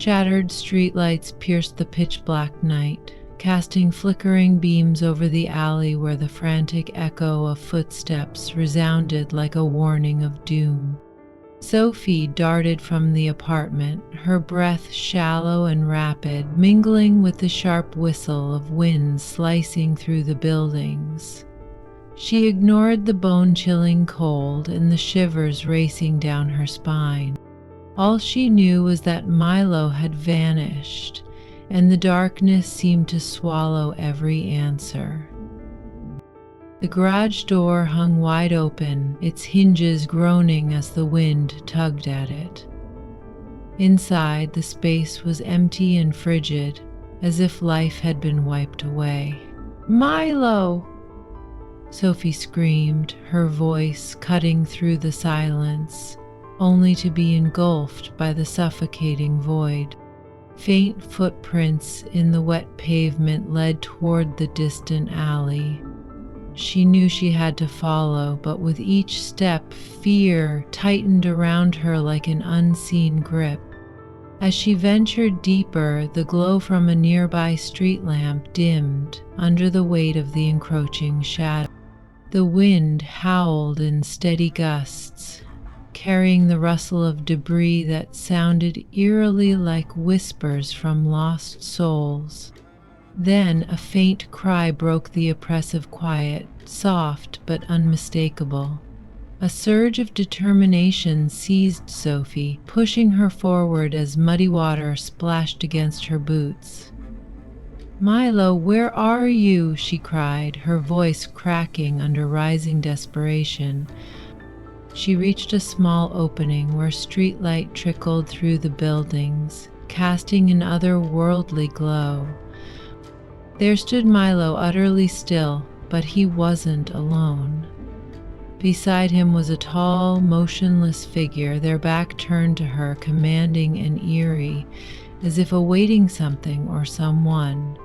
Shattered streetlights pierced the pitch-black night, casting flickering beams over the alley where the frantic echo of footsteps resounded like a warning of doom. Sophie darted from the apartment, her breath shallow and rapid, mingling with the sharp whistle of wind slicing through the buildings. She ignored the bone-chilling cold and the shivers racing down her spine. All she knew was that Milo had vanished, and the darkness seemed to swallow every answer. The garage door hung wide open, its hinges groaning as the wind tugged at it. Inside, the space was empty and frigid, as if life had been wiped away. "Milo!" Sophie screamed, her voice cutting through the silence, only to be engulfed by the suffocating void. Faint footprints in the wet pavement led toward the distant alley. She knew she had to follow, but with each step, fear tightened around her like an unseen grip. As she ventured deeper, the glow from a nearby street lamp dimmed under the weight of the encroaching shadow. The wind howled in steady gusts, carrying the rustle of debris that sounded eerily like whispers from lost souls. Then a faint cry broke the oppressive quiet, soft but unmistakable. A surge of determination seized Sophie, pushing her forward as muddy water splashed against her boots. "Milo, where are you?" she cried, her voice cracking under rising desperation. She reached a small opening where streetlight trickled through the buildings, casting an otherworldly glow. There stood Milo, utterly still, but he wasn't alone. Beside him was a tall, motionless figure, their back turned to her, commanding and eerie, as if awaiting something or someone.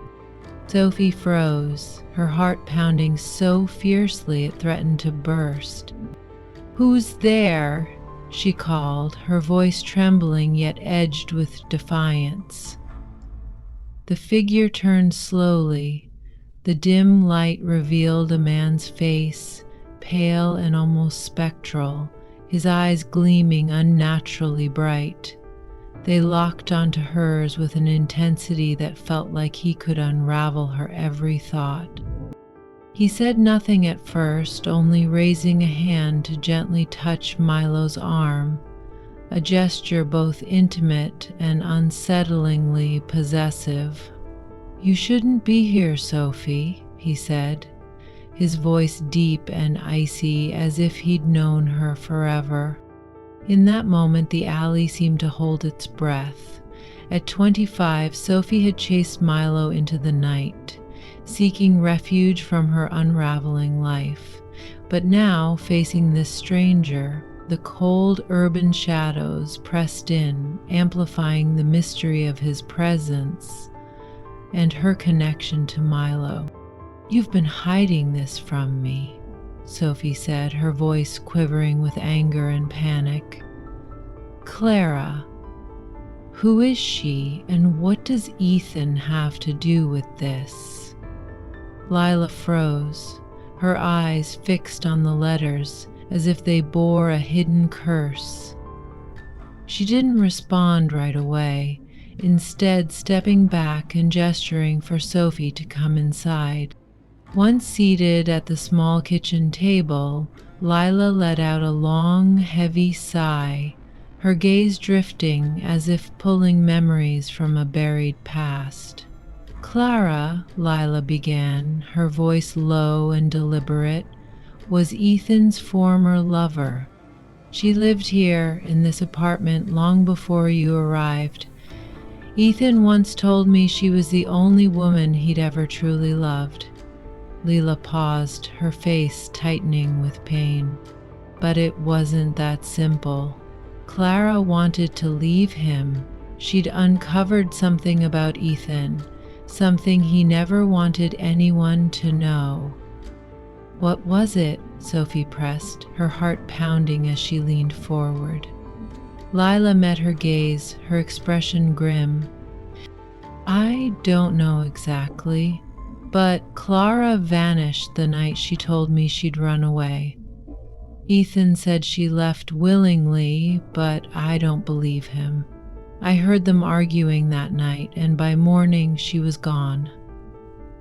Sophie froze, her heart pounding so fiercely it threatened to burst. "Who's there?" she called, her voice trembling yet edged with defiance. The figure turned slowly. The dim light revealed a man's face, pale and almost spectral, his eyes gleaming unnaturally bright. They locked onto hers with an intensity that felt like he could unravel her every thought. He said nothing at first, only raising a hand to gently touch Milo's arm, a gesture both intimate and unsettlingly possessive. "You shouldn't be here, Sophie," he said, his voice deep and icy as if he'd known her forever. In that moment, the alley seemed to hold its breath. At 25, Sophie had chased Milo into the night, seeking refuge from her unraveling life. But now, facing this stranger, the cold urban shadows pressed in, amplifying the mystery of his presence and her connection to Milo. "You've been hiding this from me," Sophie said, her voice quivering with anger and panic. "Clara, who is she, and what does Ethan have to do with this?" Lila froze, her eyes fixed on the letters as if they bore a hidden curse. She didn't respond right away, instead stepping back and gesturing for Sophie to come inside. Once seated at the small kitchen table, Lila let out a long, heavy sigh, her gaze drifting as if pulling memories from a buried past. "Clara," Lila began, her voice low and deliberate, "was Ethan's former lover. She lived here in this apartment long before you arrived. Ethan once told me she was the only woman he'd ever truly loved." Lila paused, her face tightening with pain. But it wasn't that simple. Clara wanted to leave him. She'd uncovered something about Ethan, something he never wanted anyone to know. "What was it?" Sophie pressed, her heart pounding as she leaned forward. Lila met her gaze, her expression grim. I don't know exactly, but Clara vanished the night she told me she'd run away. Ethan said she left willingly, but I don't believe him. I heard them arguing that night, and by morning she was gone.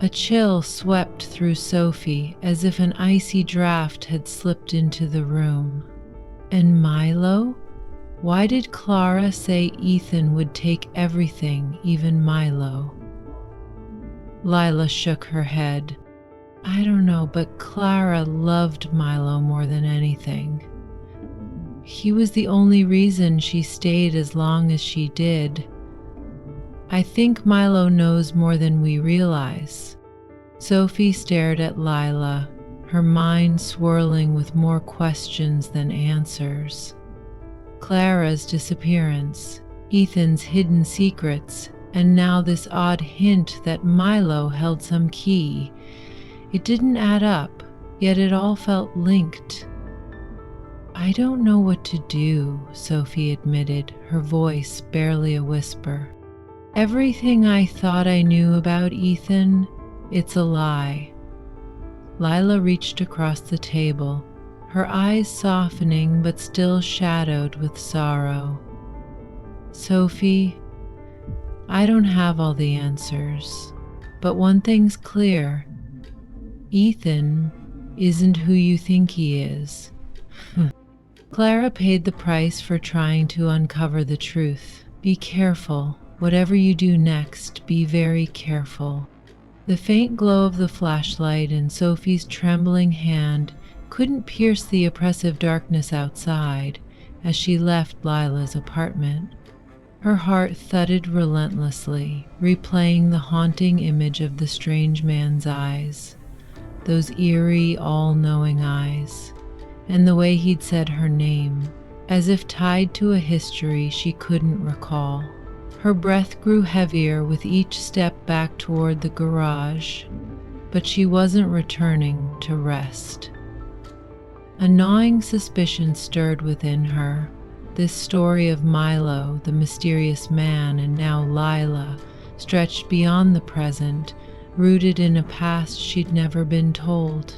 A chill swept through Sophie as if an icy draft had slipped into the room. And Milo? Why did Clara say Ethan would take everything, even Milo? Lila shook her head. I don't know, but Clara loved Milo more than anything. He was the only reason she stayed as long as she did. I think Milo knows more than we realize. Sophie stared at Lila, her mind swirling with more questions than answers. Clara's disappearance, Ethan's hidden secrets, and now this odd hint that Milo held some key. It didn't add up, yet it all felt linked. I don't know what to do, Sophie admitted, her voice barely a whisper. Everything I thought I knew about Ethan, it's a lie. Lila reached across the table, her eyes softening but still shadowed with sorrow. Sophie, I don't have all the answers, but one thing's clear. Ethan isn't who you think he is. Clara paid the price for trying to uncover the truth. Be careful. Whatever you do next, be very careful. The faint glow of the flashlight in Sophie's trembling hand couldn't pierce the oppressive darkness outside as she left Lila's apartment. Her heart thudded relentlessly, replaying the haunting image of the strange man's eyes, those eerie, all-knowing eyes, and the way he'd said her name, as if tied to a history she couldn't recall. Her breath grew heavier with each step back toward the garage, but she wasn't returning to rest. A gnawing suspicion stirred within her. This story of Milo, the mysterious man, and now Lila, stretched beyond the present, rooted in a past she'd never been told.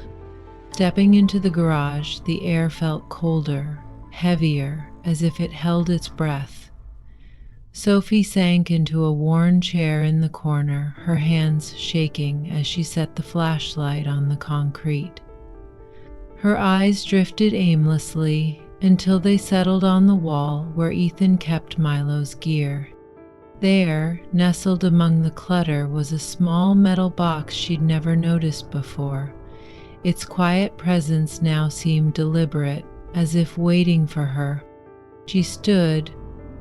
Stepping into the garage, the air felt colder, heavier, as if it held its breath. Sophie sank into a worn chair in the corner, her hands shaking as she set the flashlight on the concrete. Her eyes drifted aimlessly until they settled on the wall where Ethan kept Milo's gear. There, nestled among the clutter, was a small metal box she'd never noticed before. Its quiet presence now seemed deliberate, as if waiting for her. She stood,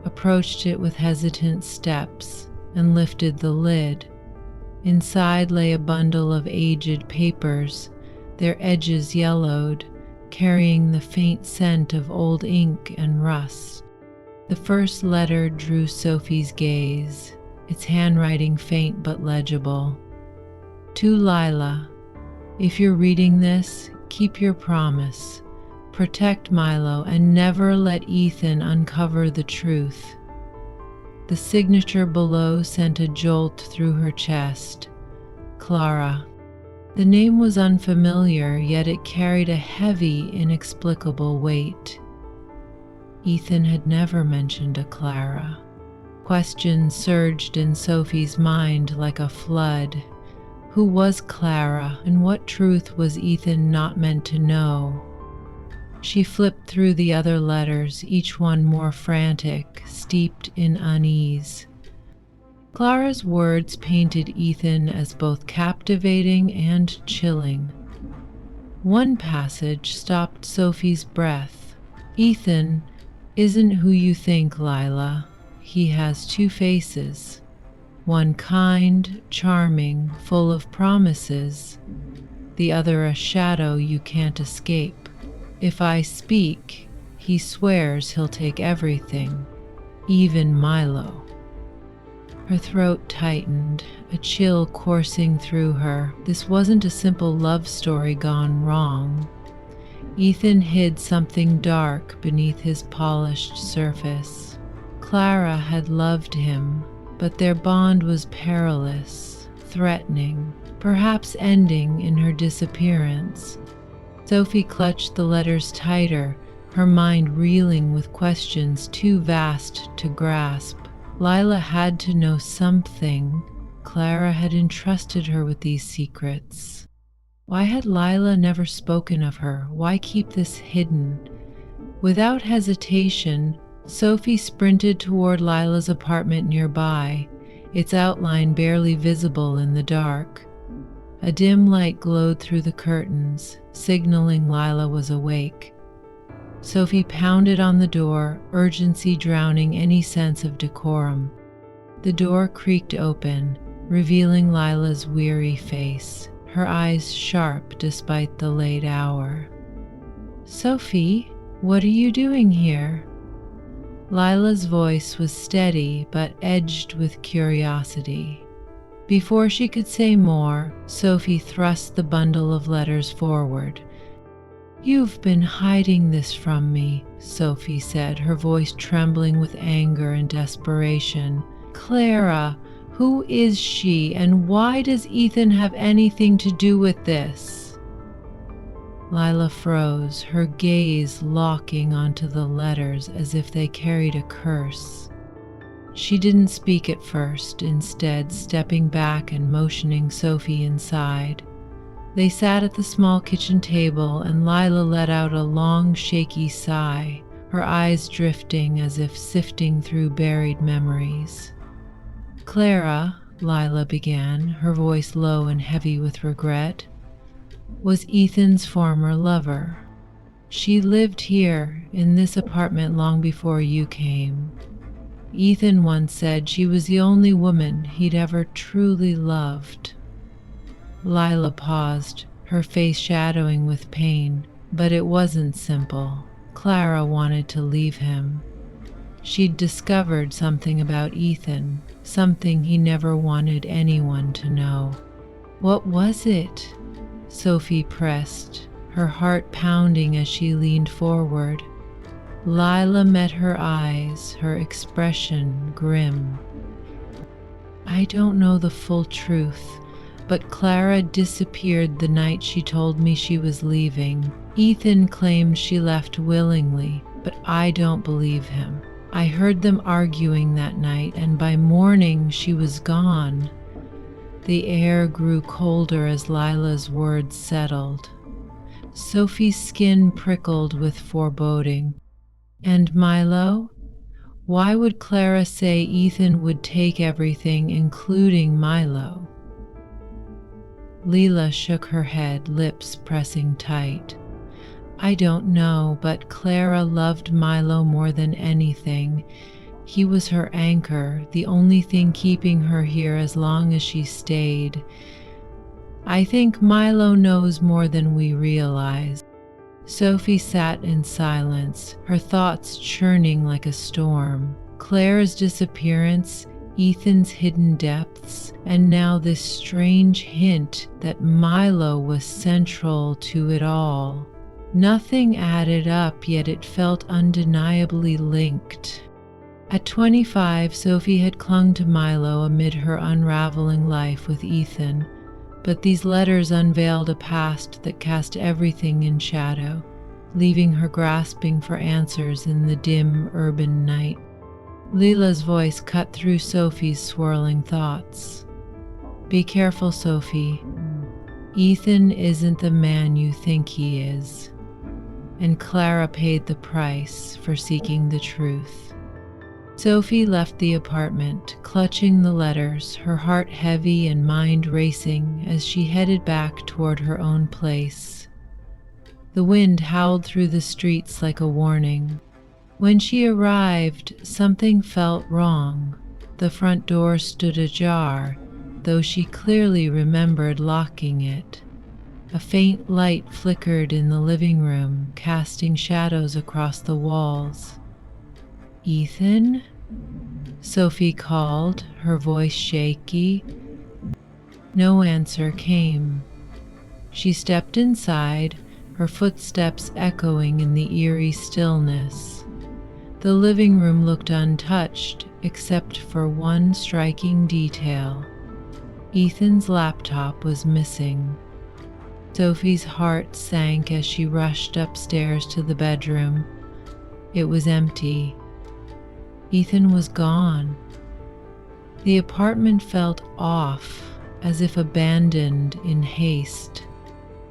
approached it with hesitant steps, and lifted the lid. Inside lay a bundle of aged papers, their edges yellowed, carrying the faint scent of old ink and rust. The first letter drew Sophie's gaze, its handwriting faint but legible. To Lila, if you're reading this, keep your promise. Protect Milo and never let Ethan uncover the truth. The signature below sent a jolt through her chest. Clara. The name was unfamiliar, yet it carried a heavy, inexplicable weight. Ethan had never mentioned a Clara. Questions surged in Sophie's mind like a flood. Who was Clara, and what truth was Ethan not meant to know? She flipped through the other letters, each one more frantic, steeped in unease. Clara's words painted Ethan as both captivating and chilling. One passage stopped Sophie's breath. Ethan isn't who you think, Lila. He has two faces. One kind, charming, full of promises. The other a shadow you can't escape. If I speak, he swears he'll take everything, even Milo. Her throat tightened, a chill coursing through her. This wasn't a simple love story gone wrong. Ethan hid something dark beneath his polished surface. Clara had loved him, but their bond was perilous, threatening, perhaps ending in her disappearance. Sophie clutched the letters tighter, her mind reeling with questions too vast to grasp. Lila had to know something. Clara had entrusted her with these secrets. Why had Lila never spoken of her? Why keep this hidden? Without hesitation, Sophie sprinted toward Lila's apartment nearby, its outline barely visible in the dark. A dim light glowed through the curtains, signaling Lila was awake. Sophie pounded on the door, urgency drowning any sense of decorum. The door creaked open, revealing Lila's weary face, her eyes sharp despite the late hour. "Sophie, what are you doing here?" Lila's voice was steady but edged with curiosity. Before she could say more, Sophie thrust the bundle of letters forward. "You've been hiding this from me," Sophie said, her voice trembling with anger and desperation. "Clara, who is she, and why does Ethan have anything to do with this?" Lila froze, her gaze locking onto the letters as if they carried a curse. She didn't speak at first, instead stepping back and motioning Sophie inside. They sat at the small kitchen table, and Lila let out a long, shaky sigh, her eyes drifting as if sifting through buried memories. "Clara," Lila began, her voice low and heavy with regret, "was Ethan's former lover. She lived here, in this apartment, long before you came. Ethan once said she was the only woman he'd ever truly loved." Lila paused, her face shadowing with pain, but it wasn't simple. Clara wanted to leave him. She'd discovered something about Ethan, something he never wanted anyone to know. "What was it?" Sophie pressed, her heart pounding as she leaned forward. Lila met her eyes, her expression grim. "I don't know the full truth, but Clara disappeared the night she told me she was leaving. Ethan claims she left willingly, but I don't believe him. I heard them arguing that night, and by morning she was gone." The air grew colder as Lila's words settled. Sophie's skin prickled with foreboding. "And Milo? Why would Clara say Ethan would take everything, including Milo?" Lila shook her head, lips pressing tight. "I don't know, but Clara loved Milo more than anything. He was her anchor, the only thing keeping her here as long as she stayed. I think Milo knows more than we realize." Sophie sat in silence, her thoughts churning like a storm. Claire's disappearance, Ethan's hidden depths, and now this strange hint that Milo was central to it all. Nothing added up, yet it felt undeniably linked. At 25, Sophie had clung to Milo amid her unraveling life with Ethan, but these letters unveiled a past that cast everything in shadow, leaving her grasping for answers in the dim urban night. Lila's voice cut through Sophie's swirling thoughts. "Be careful, Sophie. Ethan isn't the man you think he is, and Clara paid the price for seeking the truth." Sophie left the apartment, clutching the letters, her heart heavy and mind racing as she headed back toward her own place. The wind howled through the streets like a warning. When she arrived, something felt wrong. The front door stood ajar, though she clearly remembered locking it. A faint light flickered in the living room, casting shadows across the walls. "Ethan?" Sophie called, her voice shaky. No answer came. She stepped inside, her footsteps echoing in the eerie stillness. The living room looked untouched, except for one striking detail. Ethan's laptop was missing. Sophie's heart sank as she rushed upstairs to the bedroom. It was empty. Ethan was gone. The apartment felt off, as if abandoned in haste.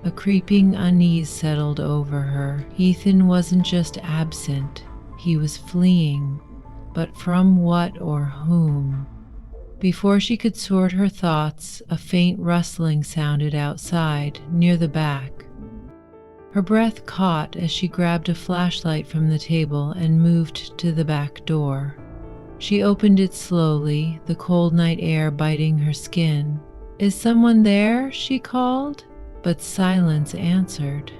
A creeping unease settled over her. Ethan wasn't just absent, he was fleeing. But from what or whom? Before she could sort her thoughts, a faint rustling sounded outside, near the back. Her breath caught as she grabbed a flashlight from the table and moved to the back door. She opened it slowly, the cold night air biting her skin. "Is someone there?" she called, but silence answered.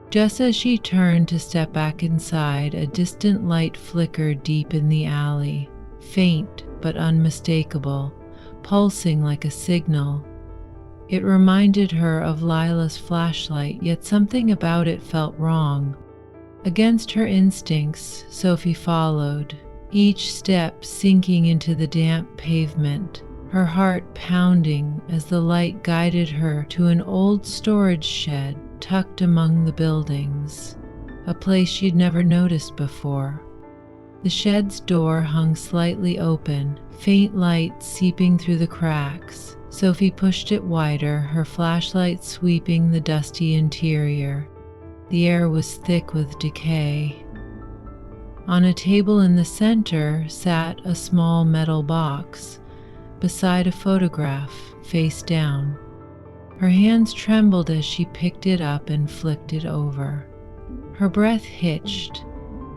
Just as she turned to step back inside, a distant light flickered deep in the alley, faint but unmistakable, pulsing like a signal. It reminded her of Lila's flashlight, yet something about it felt wrong. Against her instincts, Sophie followed, each step sinking into the damp pavement, her heart pounding as the light guided her to an old storage shed tucked among the buildings, a place she'd never noticed before. The shed's door hung slightly open, faint light seeping through the cracks. Sophie pushed it wider, her flashlight sweeping the dusty interior. The air was thick with decay. On a table in the center sat a small metal box, beside a photograph, face down. Her hands trembled as she picked it up and flicked it over. Her breath hitched.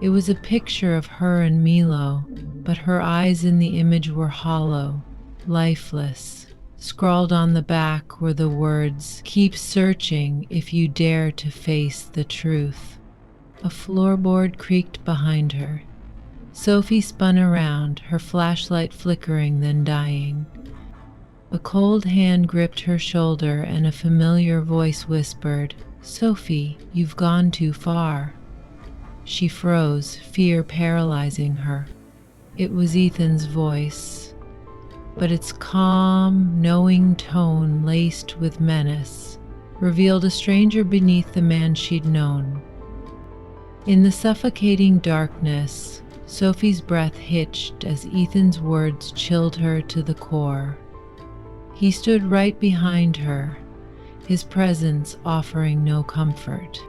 It was a picture of her and Milo, but her eyes in the image were hollow, lifeless. Scrawled on the back were the words, "Keep searching if you dare to face the truth." A floorboard creaked behind her. Sophie spun around, her flashlight flickering then dying. A cold hand gripped her shoulder and a familiar voice whispered, "Sophie, you've gone too far." She froze, fear paralyzing her. It was Ethan's voice, but its calm, knowing tone laced with menace revealed a stranger beneath the man she'd known. In the suffocating darkness, Sophie's breath hitched as Ethan's words chilled her to the core. He stood right behind her, his presence offering no comfort.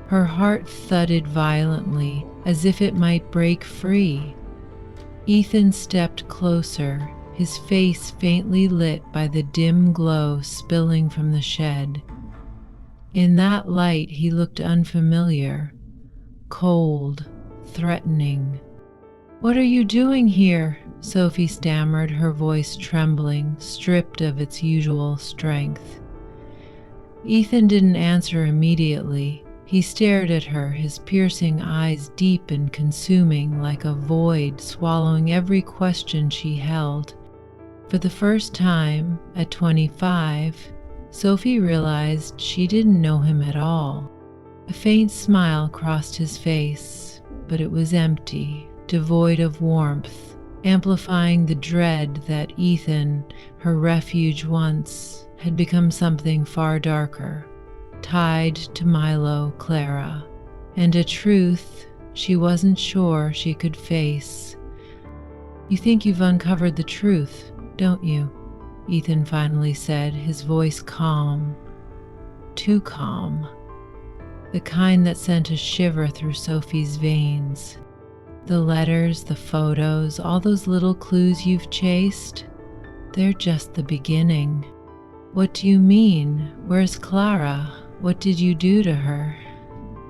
Her heart thudded violently, as if it might break free. Ethan stepped closer, his face faintly lit by the dim glow spilling from the shed. In that light, he looked unfamiliar, cold, threatening. "What are you doing here?" Sophie stammered, her voice trembling, stripped of its usual strength. Ethan didn't answer immediately. He stared at her, his piercing eyes deep and consuming, like a void swallowing every question she held. For the first time, at 25, Sophie realized she didn't know him at all. A faint smile crossed his face, but it was empty, devoid of warmth, amplifying the dread that Ethan, her refuge once, had become something far darker, tied to Milo, Clara, and a truth she wasn't sure she could face. "You think you've uncovered the truth, don't you?" Ethan finally said, his voice calm, too calm, the kind that sent a shiver through Sophie's veins. "The letters, the photos, all those little clues you've chased, they're just the beginning." "What do you mean? Where's Clara? What did you do to her?"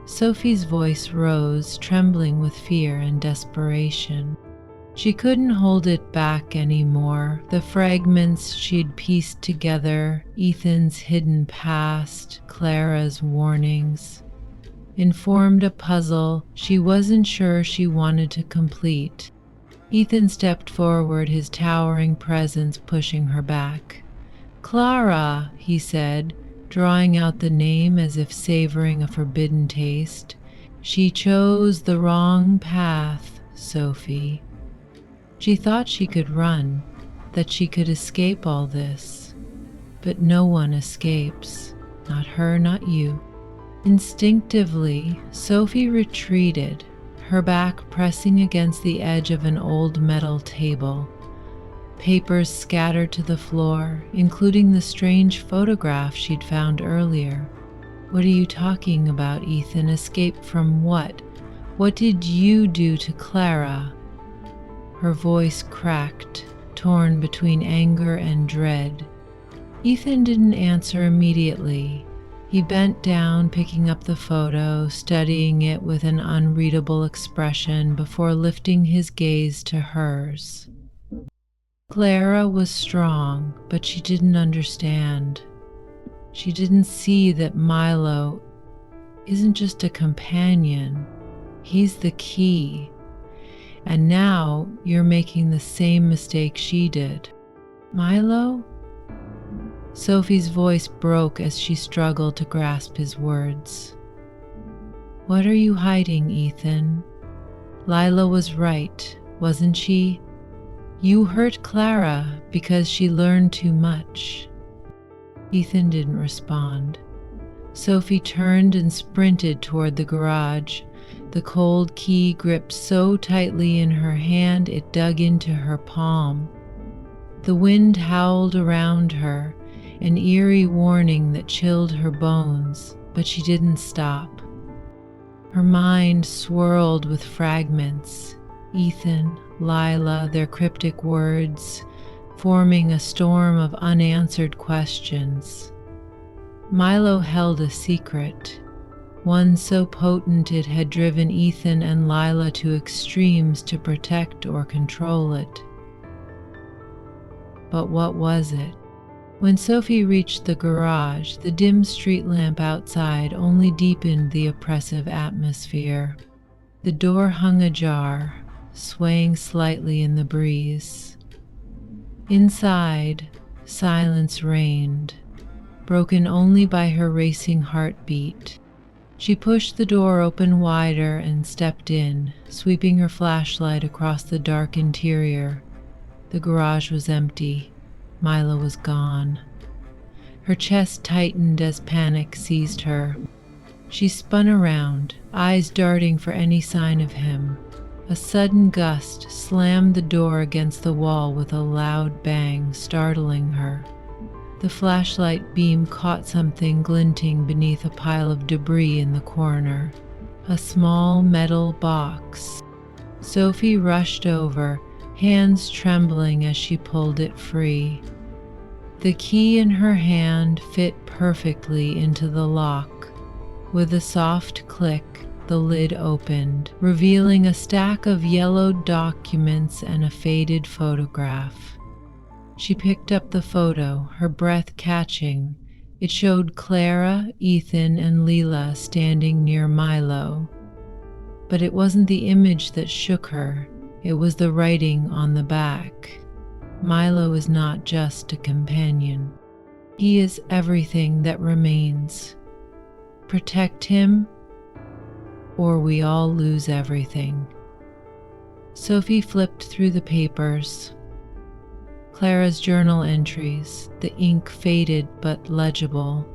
Sophie's voice rose, trembling with fear and desperation. She couldn't hold it back anymore. The fragments she'd pieced together, Ethan's hidden past, Clara's warnings, informed a puzzle she wasn't sure she wanted to complete. Ethan stepped forward, his towering presence pushing her back. "Clara," he said, drawing out the name as if savoring a forbidden taste. She chose the wrong path, Sophie. She thought she could run, that she could escape all this. But no one escapes. Not her, not you. Instinctively, Sophie retreated, her back pressing against the edge of an old metal table. Papers scattered to the floor, including the strange photograph she'd found earlier. What are you talking about, Ethan? Escape from what? What did you do to Clara? Her voice cracked, torn between anger and dread. Ethan didn't answer immediately. He bent down, picking up the photo, studying it with an unreadable expression before lifting his gaze to hers. Clara was strong, but she didn't understand. She didn't see that Milo isn't just a companion. He's the key. And now you're making the same mistake she did. Milo? Sophie's voice broke as she struggled to grasp his words. What are you hiding, Ethan? Lila was right, wasn't she? You hurt Clara because she learned too much. Ethan didn't respond. Sophie turned and sprinted toward the garage, the cold key gripped so tightly in her hand it dug into her palm. The wind howled around her, an eerie warning that chilled her bones, but she didn't stop. Her mind swirled with fragments. Ethan, Lila, their cryptic words, forming a storm of unanswered questions. Milo held a secret, one so potent it had driven Ethan and Lila to extremes to protect or control it. But what was it? When Sophie reached the garage, the dim street lamp outside only deepened the oppressive atmosphere. The door hung ajar, swaying slightly in the breeze. Inside, silence reigned, broken only by her racing heartbeat. She pushed the door open wider and stepped in, sweeping her flashlight across the dark interior. The garage was empty. Milo was gone. Her chest tightened as panic seized her. She spun around, eyes darting for any sign of him. A sudden gust slammed the door against the wall with a loud bang, startling her. The flashlight beam caught something glinting beneath a pile of debris in the corner. A small metal box. Sophie rushed over, hands trembling as she pulled it free. The key in her hand fit perfectly into the lock. With a soft click, the lid opened, revealing a stack of yellowed documents and a faded photograph. She picked up the photo, her breath catching. It showed Clara, Ethan, and Lila standing near Milo. But it wasn't the image that shook her, it was the writing on the back. Milo is not just a companion. He is everything that remains. Protect him, or we all lose everything. Sophie flipped through the papers. Clara's journal entries, the ink faded but legible.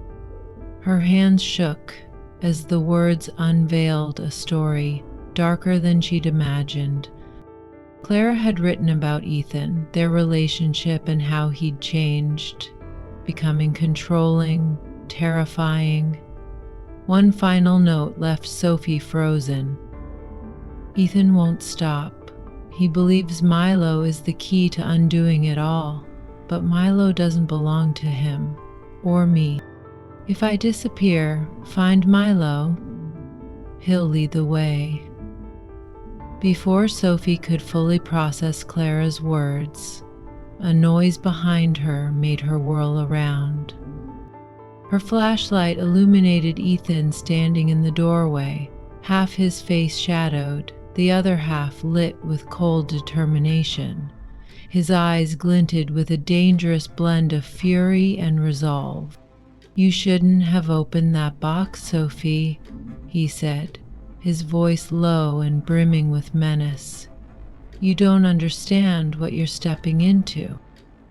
Her hands shook as the words unveiled a story darker than she'd imagined. Clara had written about Ethan, their relationship and how he'd changed, becoming controlling, terrifying. One final note left Sophie frozen. Ethan won't stop. He believes Milo is the key to undoing it all, but Milo doesn't belong to him, or me. If I disappear, find Milo, he'll lead the way. Before Sophie could fully process Clara's words, a noise behind her made her whirl around. Her flashlight illuminated Ethan standing in the doorway, half his face shadowed, the other half lit with cold determination. His eyes glinted with a dangerous blend of fury and resolve. "You shouldn't have opened that box, Sophie," he said, his voice low and brimming with menace. "You don't understand what you're stepping into."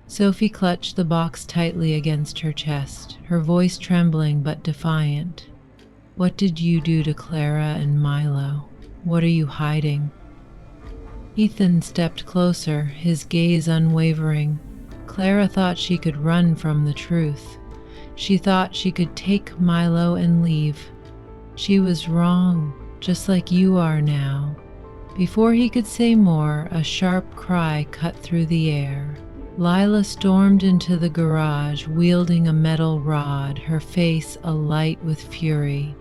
Sophie clutched the box tightly against her chest, her voice trembling but defiant. "What did you do to Clara and Milo? What are you hiding?" Ethan stepped closer, his gaze unwavering. Clara thought she could run from the truth. She thought she could take Milo and leave. She was wrong, just like you are now. Before he could say more, a sharp cry cut through the air. Lila stormed into the garage, wielding a metal rod, her face alight with fury.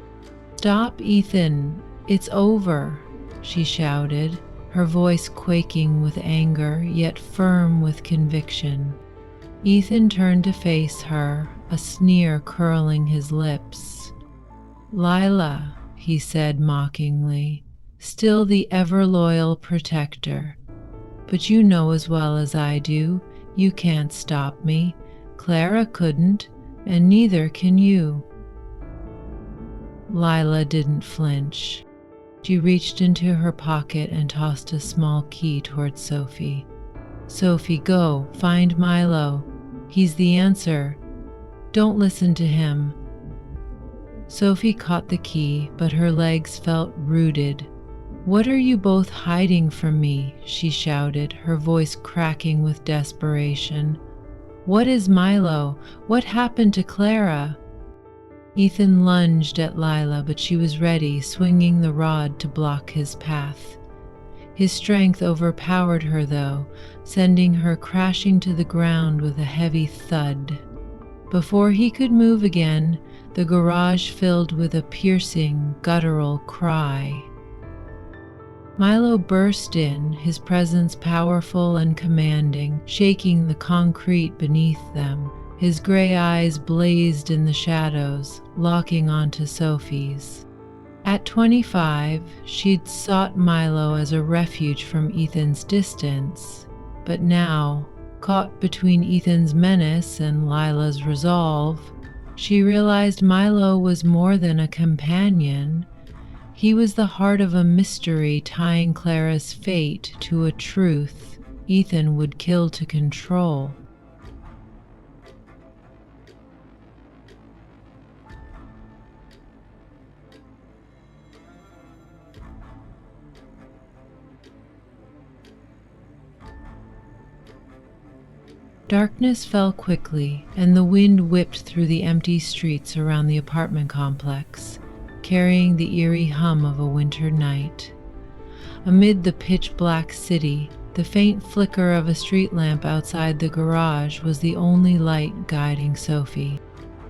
"Stop, Ethan! It's over!" she shouted, her voice quaking with anger, yet firm with conviction. Ethan turned to face her, a sneer curling his lips. "Lila," he said mockingly, "still the ever-loyal protector. But you know as well as I do, you can't stop me. Clara couldn't, and neither can you." Lila didn't flinch. She reached into her pocket and tossed a small key towards Sophie. "Sophie, go, find Milo. He's the answer. Don't listen to him." Sophie caught the key, but her legs felt rooted. "What are you both hiding from me?" she shouted, her voice cracking with desperation. "What is Milo? What happened to Clara?" Ethan lunged at Lila, but she was ready, swinging the rod to block his path. His strength overpowered her, though, sending her crashing to the ground with a heavy thud. Before he could move again, the garage filled with a piercing, guttural cry. Milo burst in, his presence powerful and commanding, shaking the concrete beneath them. His gray eyes blazed in the shadows, locking onto Sophie's. At 25, she'd sought Milo as a refuge from Ethan's distance, but now, caught between Ethan's menace and Lila's resolve, she realized Milo was more than a companion. He was the heart of a mystery tying Clara's fate to a truth Ethan would kill to control. Darkness fell quickly, and the wind whipped through the empty streets around the apartment complex, carrying the eerie hum of a winter night. Amid the pitch-black city, the faint flicker of a street lamp outside the garage was the only light guiding Sophie.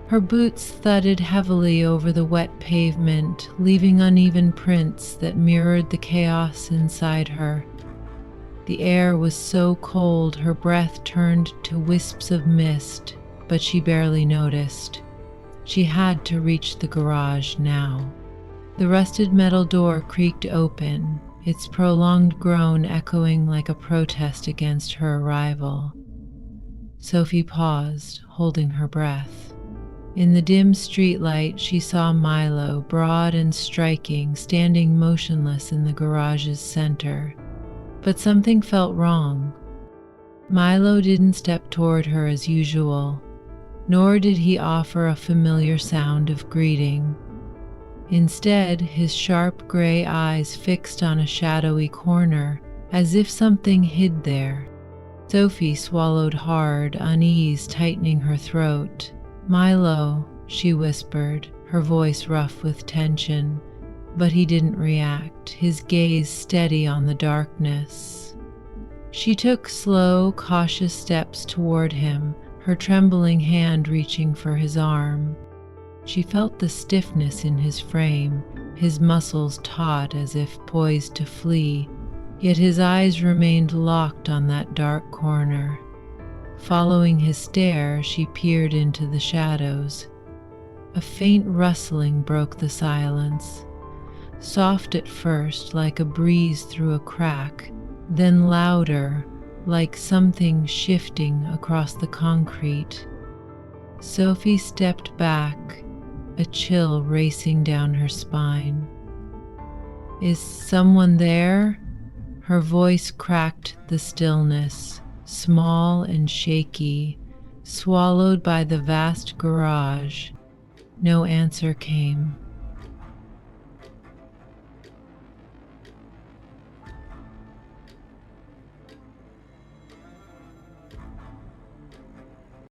Her boots thudded heavily over the wet pavement, leaving uneven prints that mirrored the chaos inside her. The air was so cold her breath turned to wisps of mist, but she barely noticed. She had to reach the garage now. The rusted metal door creaked open, its prolonged groan echoing like a protest against her arrival. Sophie paused, holding her breath. In the dim streetlight, she saw Milo, broad and striking, standing motionless in the garage's center. But something felt wrong. Milo didn't step toward her as usual, nor did he offer a familiar sound of greeting. Instead, his sharp gray eyes fixed on a shadowy corner, as if something hid there. Sophie swallowed hard, unease tightening her throat. "Milo," she whispered, her voice rough with tension. But he didn't react, his gaze steady on the darkness. She took slow, cautious steps toward him, her trembling hand reaching for his arm. She felt the stiffness in his frame, his muscles taut as if poised to flee, yet his eyes remained locked on that dark corner. Following his stare, she peered into the shadows. A faint rustling broke the silence. Soft at first, like a breeze through a crack, then louder, like something shifting across the concrete. Sophie stepped back, a chill racing down her spine. Is someone there? Her voice cracked the stillness, small and shaky, swallowed by the vast garage. No answer came.